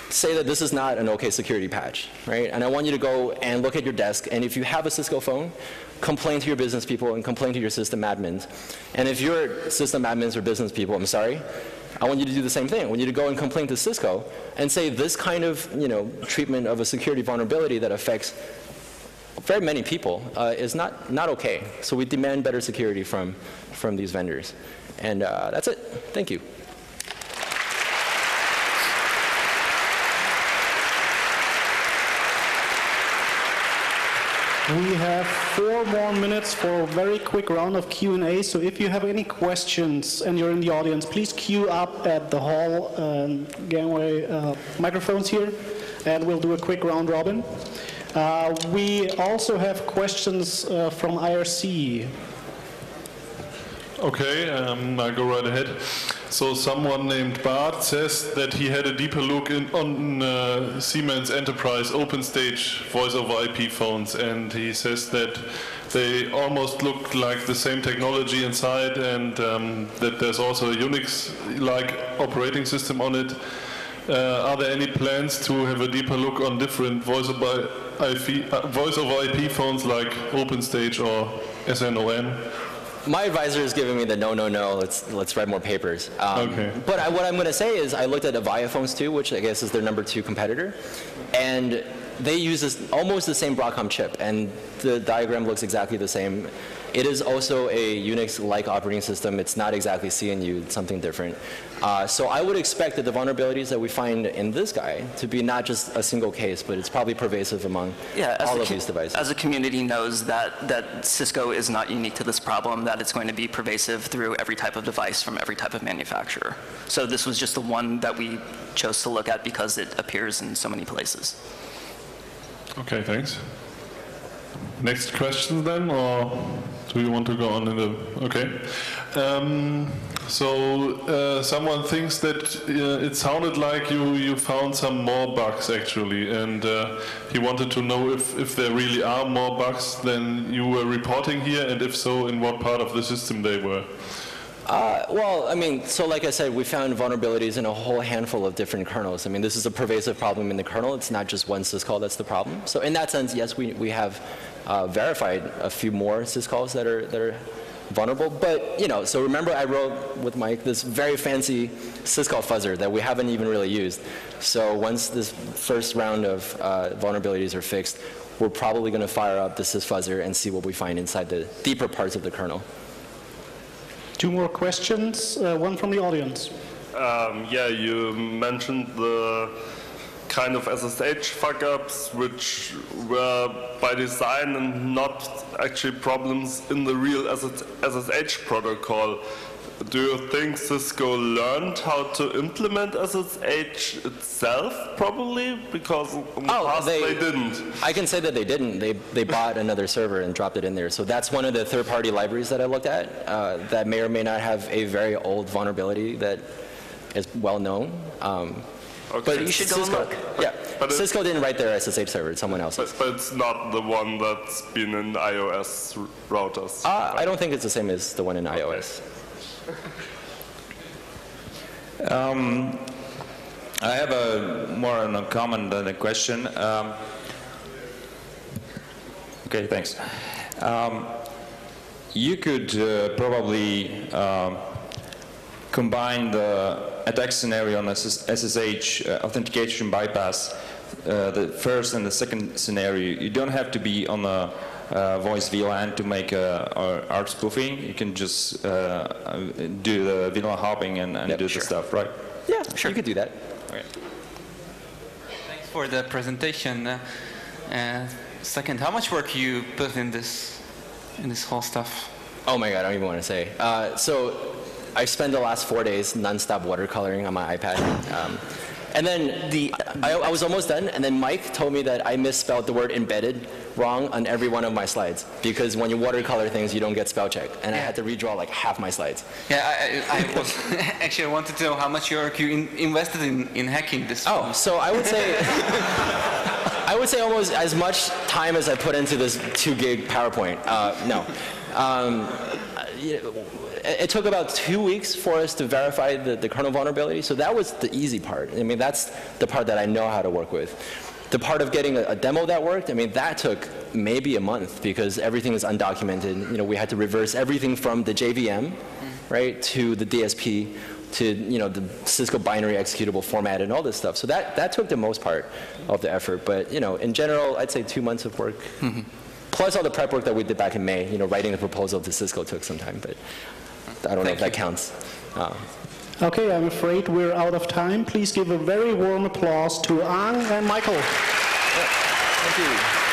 say that this is not an OK security patch, right? And I want you to go and look at your desk, and if you have a Cisco phone, complain to your business people and complain to your system admins. And if your system admins or business people, I'm sorry, I want you to do the same thing. I want you to go and complain to Cisco and say this kind of, you know, treatment of a security vulnerability that affects very many people is not OK. So we demand better security from these vendors. And that's it. Thank you. We have 4 more minutes for a very quick round of Q&A. So if you have any questions and you're in the audience, please queue up at the hall gangway microphones here, and we'll do a quick round robin. We also have questions from IRC. Okay, I'll go right ahead. So someone named Bart says that he had a deeper look on Siemens Enterprise OpenStage voice-over IP phones, and he says that they almost look like the same technology inside, and that there's also a Unix-like operating system on it. Are there any plans to have a deeper look on different voice-over IP phones like OpenStage or SNON? My advisor is giving me the no, let's write more papers. Okay. But what I'm going to say is I looked at Avaya phones too, which I guess is their #2 competitor, and they use almost the same Broadcom chip, and the diagram looks exactly the same. It is also a Unix-like operating system. It's not exactly CNU, it's something different. So I would expect that the vulnerabilities that we find in this guy to be not just a single case, but it's probably pervasive among all of these devices. As the community knows that Cisco is not unique to this problem, that it's going to be pervasive through every type of device from every type of manufacturer. So this was just the one that we chose to look at because it appears in so many places. Okay, thanks. Next question then, or do you want to go on in the... Okay. Someone thinks that it sounded like you found some more bugs actually, and he wanted to know if there really are more bugs than you were reporting here, and if so, in what part of the system they were. Well, I mean, so like I said, we found vulnerabilities in a whole handful of different kernels. I mean, this is a pervasive problem in the kernel. It's not just one syscall that's the problem. So in that sense, yes, we have verified a few more syscalls that are vulnerable. But, you know, so remember I wrote with Mike this very fancy syscall fuzzer that we haven't even really used. So once this first round of vulnerabilities are fixed, we're probably going to fire up the sysfuzzer and see what we find inside the deeper parts of the kernel. Two more questions, one from the audience. Yeah, you mentioned the kind of SSH fuck-ups which were by design and not actually problems in the real SSH protocol. Do you think Cisco learned how to implement SSH itself, probably? Because in the past they didn't. I can say that they didn't. They bought another server and dropped it in there. So that's one of the third-party libraries that I looked at that may or may not have a very old vulnerability that is well known. Okay. But you should go and look. Yeah, but Cisco didn't write their SSH server. It's someone else's. But it's not the one that's been in iOS routers. I don't think it's the same as the one in iOS. I have more on a comment than a question. Okay, thanks. You could probably combine the attack scenario on SSH authentication bypass, the first and the second scenario. You don't have to be on a voice VLAN to make ARP spoofing. You can just do the VLAN hopping and do the stuff, right? Yeah, sure. You could do that. Okay. Thanks for the presentation. Second, how much work you put in this whole stuff? Oh my God, I don't even want to say. So I spent the last 4 days nonstop watercoloring on my iPad. And then I was almost done, and then Mike told me that I misspelled the word embedded wrong on every one of my slides, because when you watercolor things, you don't get spell check, and I had to redraw like half my slides. Yeah, I was actually I wanted to know how much work you invested in hacking this. Oh, so I would say I would say almost as much time as I put into this 2 gig PowerPoint. No. It took about 2 weeks for us to verify the kernel vulnerability, so that was the easy part. I mean, that's the part that I know how to work with. The part of getting a demo that worked, I mean, that took maybe a month because everything is undocumented. You know, we had to reverse everything from the JVM, right, to the DSP, to, you know, the Cisco binary executable format and all this stuff. So that took the most part of the effort. But, you know, in general, I'd say 2 months of work. Plus all the prep work that we did back in May. You know, writing the proposal to Cisco took some time, but I don't know if that counts. Okay, I'm afraid we're out of time. Please give a very warm applause to Ang and Michael. Thank you.